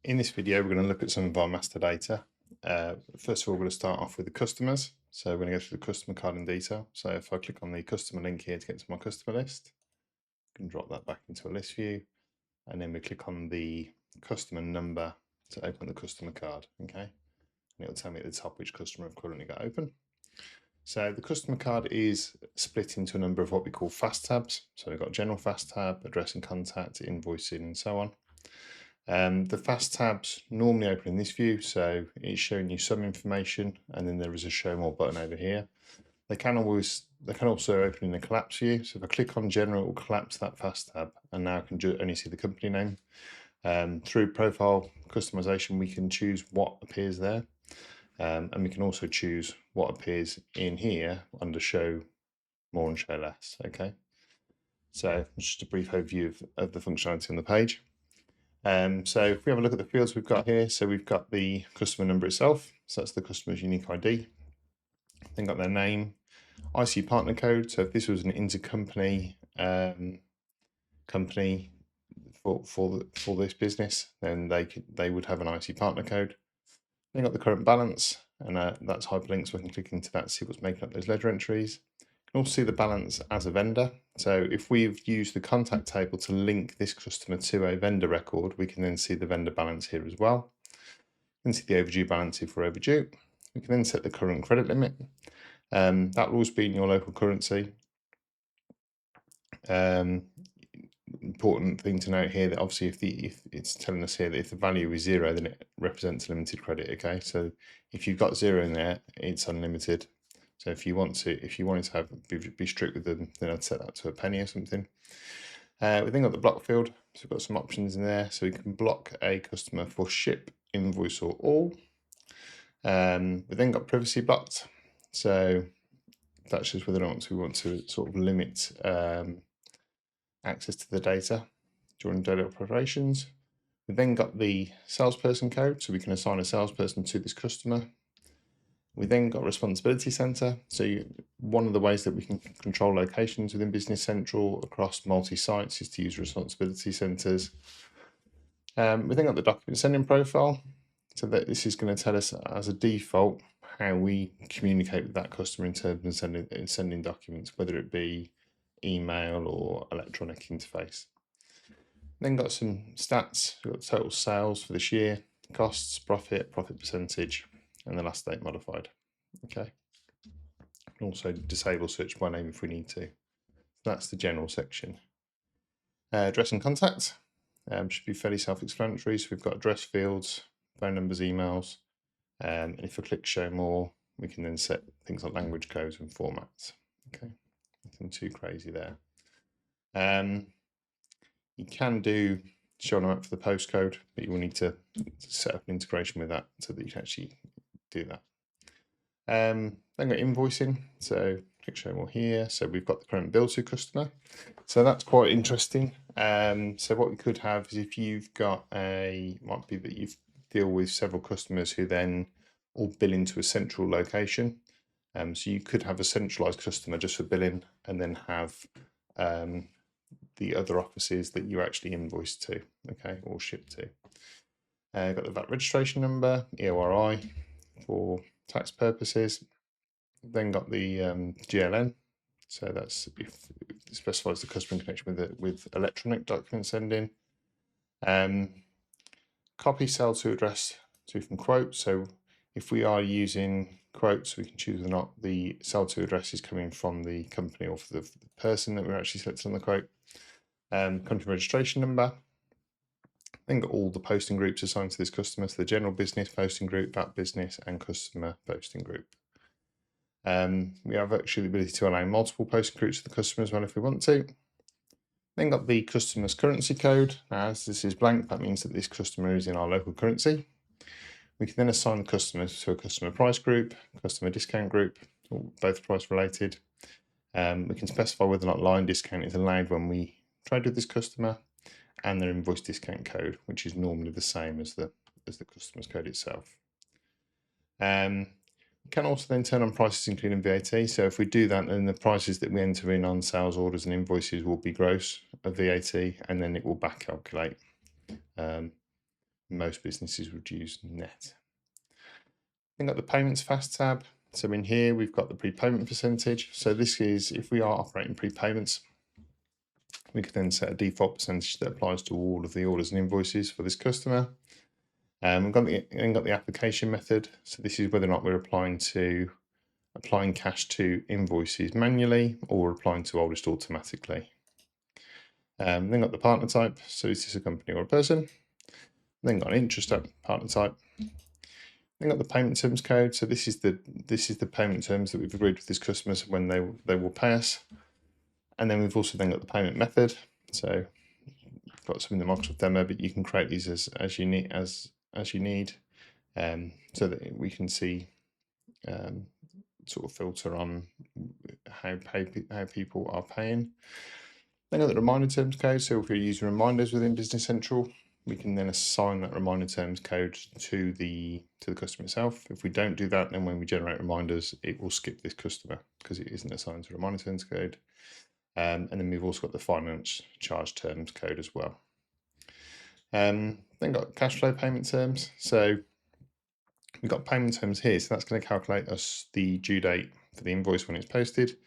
In this video, we're going to look at some of our master data. First of all, we're going to start off with the customers. So we're going to go through the customer card in detail. So if I click on the customer link here to get to my customer list, I can drop that back into a list view. And then we click on the customer number to open the customer card. Okay. And it'll tell me at the top which customer I've currently got open. So the customer card is split into a number of what we call fast tabs. So we've got general fast tab, address and contact, invoicing, and so on. The fast tabs normally open in this view, so it's showing you some information, and then there is a show more button over here. They can also open in a collapse view. So if I click on general, it will collapse that fast tab, and now I can only see the company name. Through profile customization, we can choose what appears there, and we can also choose what appears in here under show more and show less. Okay, so just a brief overview of the functionality on the page. So if we have a look at the fields we've got here, so we've got the customer number itself, so that's the customer's unique ID. Then got their name, IC partner code. So if this was an intercompany company for this business, then they would have an IC partner code. Then got the current balance, and that's hyperlinked, so I can click into that to see what's making up those ledger entries. You can also see the balance as a vendor. So if we've used the contact table to link this customer to a vendor record, we can then see the vendor balance here as well. We can see the overdue balance if we're overdue. We can then set the current credit limit. That will always be in your local currency. Important thing to note here that obviously if it's telling us here that if the value is 0, then it represents limited credit. Okay, so if you've got 0 in there, it's unlimited. So if you wanted to be strict with them, then I'd set that to a penny or something. We then got the block field, so we've got some options in there. So we can block a customer for ship, invoice, or all. We then got privacy blocked, so that's just whether or not we want to sort of limit access to the data during daily operations. We then got the salesperson code, so we can assign a salesperson to this customer. We then got responsibility center. So one of the ways that we can control locations within Business Central across multi-sites is to use responsibility centers. We then got the document sending profile. So that this is going to tell us as a default how we communicate with that customer in terms of sending documents, whether it be email or electronic interface. Then got some stats. We've got total sales for this year, costs, profit percentage, and the last date modified. Okay. Also disable search by name if we need to. That's the general section. Address and contact should be fairly self-explanatory. So we've got address fields, phone numbers, emails, and if I click show more, we can then set things like language codes and formats. Okay, nothing too crazy there. You can do show on a map for the postcode, but you will need to set up an integration with that so that you can actually do that. Then got invoicing, so click show more here. So we've got the current bill to customer, so that's quite interesting. So what we could have is if you've got might be that you deal with several customers who then all bill into a central location. So you could have a centralized customer just for billing, and then have the other offices that you actually invoice to, okay, or ship to. Got the VAT registration number, EORI for tax purposes. Then got the GLN, so that's if it specifies the customer in connection with electronic document sending. Copy sell to address to from quote. So if we are using quotes, we can choose whether or not the sell to address is coming from the company or for the person that we're actually selecting on the quote. Country registration number. Then got all the posting groups assigned to this customer, so the general business posting group, VAT business, and customer posting group. We have actually the ability to allow multiple posting groups to the customer as well if we want to. Then got the customer's currency code. Now, as this is blank, that means that this customer is in our local currency. We can then assign the customer to a customer price group, customer discount group, both price related. We can specify whether or not line discount is allowed when we trade with this customer, and their invoice discount code, which is normally the same as the customer's code itself. We can also then turn on prices including VAT. So if we do that, then the prices that we enter in on sales orders and invoices will be gross of VAT, and then it will back calculate most businesses would use net. Then got the payments fast tab. So in here, we've got the prepayment percentage. So this is if we are operating prepayments, we can then set a default percentage that applies to all of the orders and invoices for this customer. We've got the application method. So this is whether or not we're applying cash to invoices manually or applying to orders automatically. Then got the partner type. So is this a company or a person? Then got an Intrastat partner type. Then got the payment terms code. So this is the payment terms that we've agreed with these customers when they will pay us. And then we've also then got the payment method. So we've got some in the Microsoft demo, but you can create these as you need so that we can see sort of filter on how people are paying. Then got the reminder terms code. So if we're using reminders within Business Central, we can then assign that reminder terms code to the customer itself. If we don't do that, then when we generate reminders, it will skip this customer because it isn't assigned to reminder terms code. And then we've also got the finance charge terms code as well. Then got cash flow payment terms. So we've got payment terms here. So that's going to calculate us the due date for the invoice when it's posted.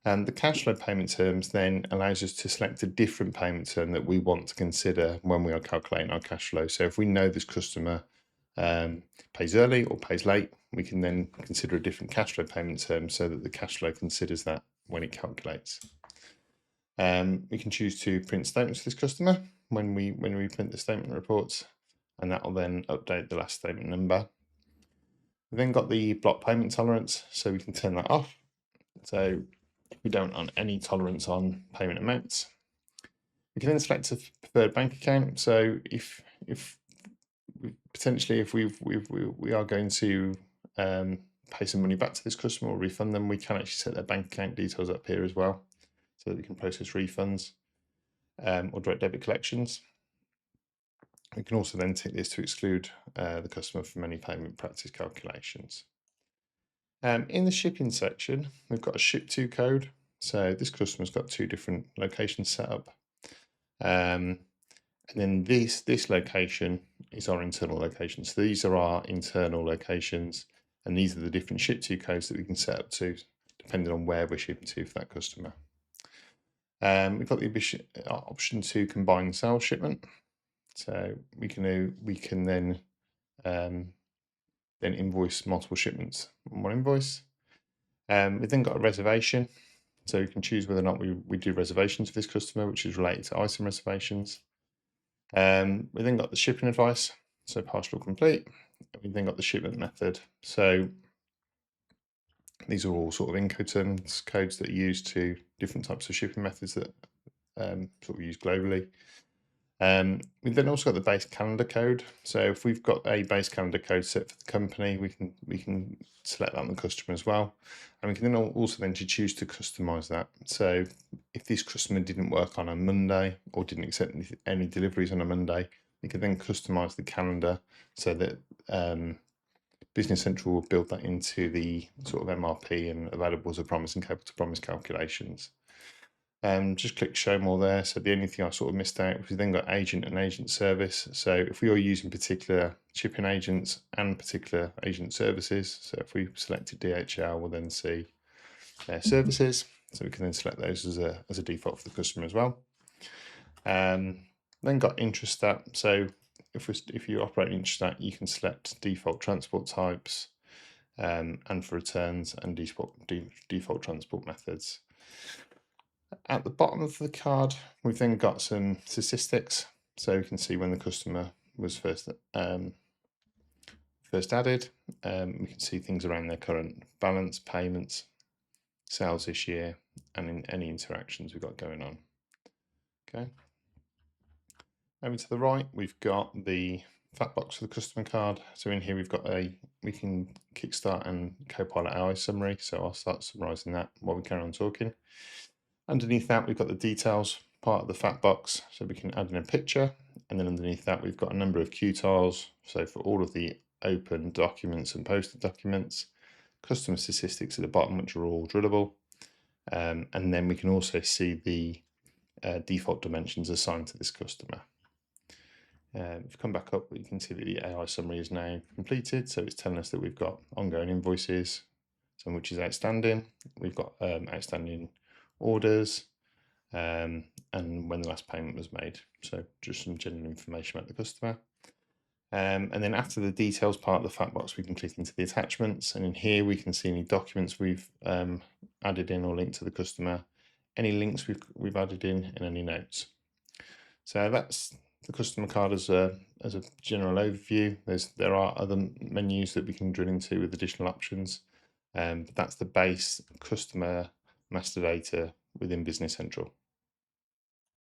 And the cash flow payment terms then allows us to select a different payment term that we want to consider when we are calculating our cash flow. So if we know this customer pays early or pays late, we can then consider a different cash flow payment term so that the cash flow considers that when it calculates. We can choose to print statements for this customer when we print the statement reports, and that will then update the last statement number. We've then got the block payment tolerance, so we can turn that off. So we don't want any tolerance on payment amounts. We can then select a preferred bank account. So if potentially we are going to pay some money back to this customer or refund them, we can actually set their bank account details up here as well, so that we can process refunds or direct debit collections. We can also then tick this to exclude the customer from any payment practice calculations. In the shipping section, we've got a ship to code. So this customer's got 2 different locations set up. And then this location is our internal location. So these are our internal locations, and these are the different ship to codes that we can set up to, depending on where we're shipping to for that customer. We've got the option to combine sales shipment. So we can then invoice multiple shipments on one invoice. We've then got a reservation. So we can choose whether or not we do reservations for this customer, which is related to item reservations. We then got the shipping advice, so partial or complete. We then got the shipment method. So these are all sort of Incoterms codes that are used to different types of shipping methods that sort of used globally. We've then also got the base calendar code. So if we've got a base calendar code set for the company, we can select that on the customer as well. And we can then also then choose to customize that. So if this customer didn't work on a Monday or didn't accept any deliveries on a Monday, we can then customize the calendar so that Business Central will build that into the sort of MRP and available as a promise and capable to promise calculations. Just click show more there. So the only thing I sort of missed out, we've then got agent and agent service. So if we are using particular shipping agents and particular agent services, so if we selected DHL, we'll then see their services. So we can then select those as a default for the customer as well. Then got Intrastat. So if you operate Intrastat, you can select default transport types and for returns and default transport methods. At the bottom of the card, we've then got some statistics, so we can see when the customer was first added. We can see things around their current balance, payments, sales this year, and in any interactions we've got going on. Okay. Over to the right, we've got the Factbox for the customer card. So in here we've got we can kickstart and Copilot AI summary. So I'll start summarising that while we carry on talking. Underneath that, we've got the details part of the Factbox, so we can add in a picture, and then underneath that, we've got a number of Q tiles. So for all of the open documents and posted documents, customer statistics at the bottom, which are all drillable, and then we can also see the default dimensions assigned to this customer. If you come back up, you can see that the AI summary is now completed. So it's telling us that we've got ongoing invoices, some which is outstanding. We've got outstanding orders, and when the last payment was made. So just some general information about the customer. And then after the details part of the fact box, we can click into the attachments, and in here we can see any documents we've added in or linked to the customer, any links we've added in, and any notes. So that's the customer card as a general overview. There are other menus that we can drill into with additional options, but that's the base customer master data within Business Central.